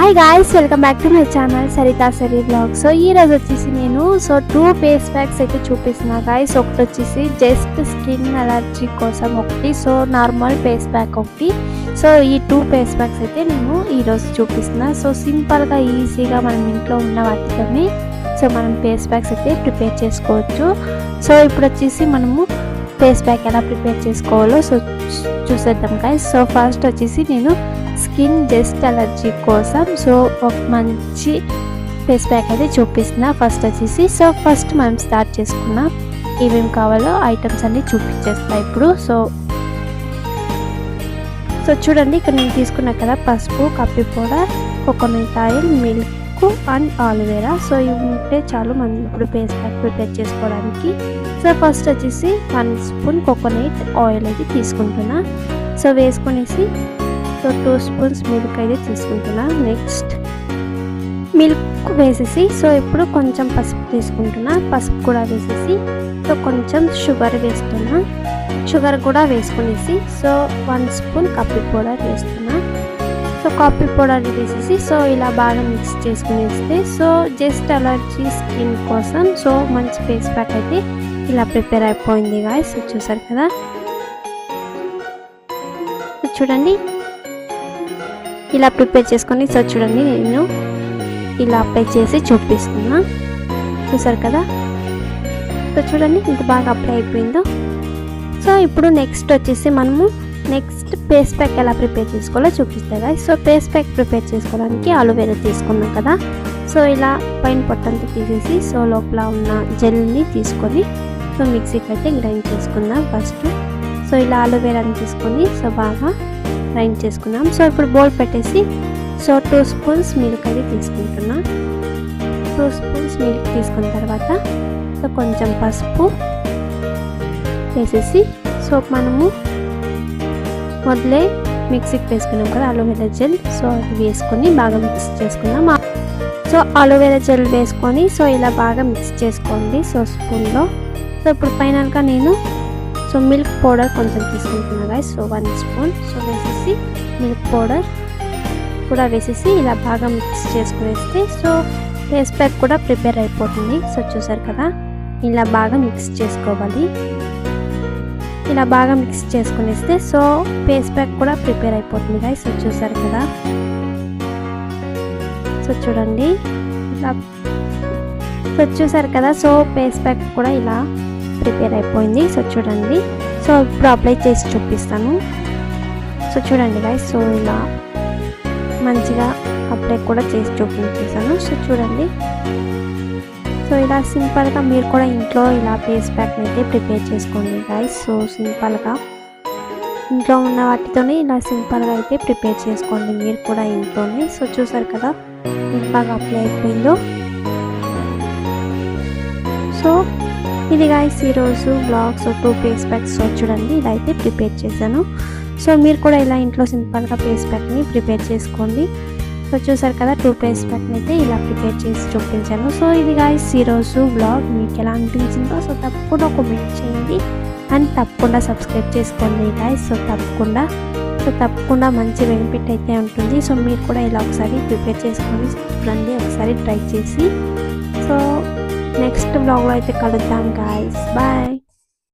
Hi guys, welcome back to my channel Saritha సరి blog. So ఈ రోజు వచ్చేసి నేను 2 ఫేస్ ప్యాక్స్ అయితే చూపిస్తున్నా గాయ్స్. ఒకటి వచ్చేసి జస్ట్ స్కిన్ అలర్జీ కోసం ఒకటి, సో నార్మల్ ఫేస్ ప్యాక్ ఒకటి. సో ఈ 2 ఫేస్ ప్యాక్స్ అయితే నేను ఈరోజు చూపిస్తున్నా. సో సింపుల్గా ఈజీగా మనం ఇంట్లో ఉన్న వాటితోనే సో మనం ఫేస్ ప్యాక్స్ అయితే ప్రిపేర్ చేసుకోవచ్చు. సో ఇప్పుడు వచ్చేసి మనము ఫేస్ ప్యాక్ ఎలా ప్రిపేర్ చేసుకోవాలో సో చూసేద్దాం గాయ్స్. సో ఫస్ట్ వచ్చేసి నేను స్కిన్ జస్ట్ అలర్జీ కోసం సో ఒక మంచి ఫేస్ ప్యాక్ అయితే చూపిస్తున్నా. ఫస్ట్ వచ్చేసి సో ఫస్ట్ మనం స్టార్ట్ చేసుకున్నాం. ఏమేమి కావాలో ఐటమ్స్ అన్ని చూపించేస్తా ఇప్పుడు. సో చూడండి, ఇక్కడ నేను తీసుకున్నా కదా పసుపు, coffee powder, coconut oil, milk and aloe. So ఇవి ఉంటే చాలు మనం ఇప్పుడు ఫేస్ ప్యాక్ ప్రిపేర్ చేసుకోవడానికి. సో ఫస్ట్ వచ్చేసి 1 స్పూన్ కోకోనట్ ఆయిల్ అయితే తీసుకుంటున్నా. సో వేసుకొనేసి సో 2 స్పూన్స్ మిల్క్ అయితే తీసుకుంటున్నా. నెక్స్ట్ మిల్క్ వేసేసి సో ఇప్పుడు కొంచెం పసుపు తీసుకుంటున్నా. పసుపు కూడా వేసేసి సో కొంచెం షుగర్ వేస్తున్నా. షుగర్ కూడా వేసుకునేసి సో 1 స్పూన్ కాఫీ పౌడర్ వేస్తున్నా. సో కాఫీ పౌడర్ వేసేసి సో ఇలా బాగా మిక్స్ చేసుకునేస్తే సో జస్ట్ అలర్జీ స్కిన్ కోసం సో మంచి ఫేస్ ప్యాక్ అయితే ఇలా ప్రిపేర్ అయిపోయింది గాయ్స్. చూసారు కదా, చూడండి ఇలా ప్రిపేర్ చేసుకొని సో చూడండి నేను ఇలా అప్లై చేసి చూపిస్తున్నా. చూసారు కదా, సో చూడండి ఇంత బాగా అప్లై అయిపోయిందో. సో ఇప్పుడు నెక్స్ట్ వచ్చేసి మనము నెక్స్ట్ ఫేస్ ప్యాక్ ఎలా ప్రిపేర్ చేసుకోవాలో చూపిస్తాయి guys. So face pack prepare చేసుకోవడానికి అలోవెరా తీసుకున్నాం కదా. సో ఇలా పైన పొట్టంతా తీసేసి సో లోపల ఉన్న జెల్ని తీసుకొని సో మిక్సీకి అయితే గ్రైండ్ చేసుకుందాం ఫస్ట్. సో ఇలా అలోవెరాని తీసుకొని సో బాగా గ్రైండ్ చేసుకున్నాం. సో ఇప్పుడు బౌల్ పెట్టేసి సో 2 స్పూన్స్ మిల్క్ అయితే తీసుకుంటున్నా. 2 స్పూన్స్ మిల్క్ తీసుకున్న తర్వాత సో కొంచెం పసుపు వేసేసి సో మనము మొదలే మిక్సీకి వేసుకున్నాం కదా అలోవెరా జెల్. సో అది వేసుకొని బాగా మిక్స్ చేసుకుందాం. సో అలోవెరా జెల్ వేసుకొని సో ఇలా బాగా మిక్స్ చేసుకోండి సో స్పూన్లో. సో ఇప్పుడు ఫైనల్గా నేను సో మిల్క్ పౌడర్ కొంచెం తీసుకుంటున్నా గాయ్స్. సో 1 స్పూన్ సో వేసేసి మిల్క్ పౌడర్ కూడా వేసేసి ఇలా బాగా మిక్స్ చేసుకునేస్తే సో ఫేస్ ప్యాక్ కూడా ప్రిపేర్ అయిపోతుంది. సో చూసారు కదా, ఇలా బాగా మిక్స్ చేసుకోవాలి. ఇలా బాగా మిక్స్ చేసుకునేస్తే సో ఫేస్ ప్యాక్ కూడా ప్రిపేర్ అయిపోతుంది గాయ్స్. సో చూసారు కదా, సో చూడండి ఇలా సో చూసారు కదా, సో ఫేస్ ప్యాక్ కూడా ఇలా ప్రిపేర్ అయిపోయింది. సో చూడండి, సో ఇప్పుడు అప్లై చేసి చూపిస్తాను. సో చూడండి గాయ్స్, సో ఇలా మంచిగా అప్లై కూడా చేసి చూపించేసాను. సో చూడండి, సో ఇలా సింపుల్గా మీరు కూడా ఇంట్లో ఇలా ఫేస్ ప్యాక్ని అయితే ప్రిపేర్ చేసుకోండి గాయ్స్. సో సింపుల్గా ఇంట్లో ఉన్న వాటితోనే ఇలా సింపుల్గా అయితే ప్రిపేర్ చేసుకోండి మీరు కూడా ఇంట్లోనే. సో చూసారు కదా ఎంత బాగా అప్లై అయిపోయిందో. సో ఇది గాయ్స్ ఈరోజు blog. So 2 face packs so చూడండి ఇలా అయితే ప్రిపేర్ చేశాను. సో మీరు కూడా ఇలా ఇంట్లో సింపుల్గా ఫేస్ ప్యాక్ని ప్రిపేర్ చేసుకోండి. సో చూసారు కదా 2 ఫేస్ ప్యాక్ని అయితే ఇలా ప్రిపేర్ చేసి చూపించాను. సో ఇది గాయ్స్ ఈరోజు బ్లాగ్. మీకు ఎలా అనిపించిందో సో తప్పకుండా కామెంట్ చేయండి అండ్ తప్పకుండా సబ్స్క్రైబ్ చేసుకోండి గాయ్స్. సో తప్పకుండా మంచి బెనిఫిట్ అయితే ఉంటుంది. సో మీరు కూడా ఇలా ఒకసారి ప్రిపేర్ చేసుకొని రండి, ఒకసారి ట్రై చేసి. సో నెక్స్ట్ బ్లాగ్లో అయితే కలుద్దాం గాయ్స్. బాయ్.